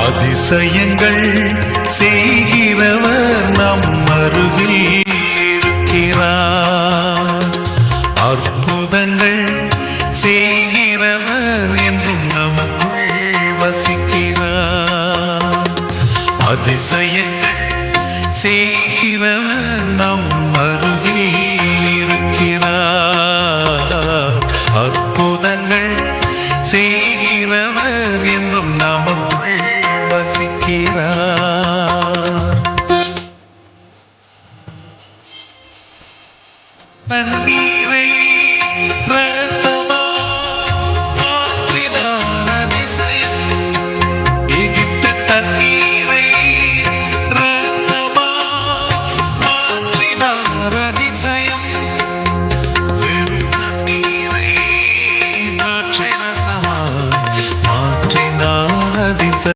அதிசயங்கள் செய்கிறவர் நம் அருகில் இருக்கிறார். அற்புதங்கள் செய்கிறவர் என்றும் நமக்குள் வசிக்கிறார். அதிசயங்கள்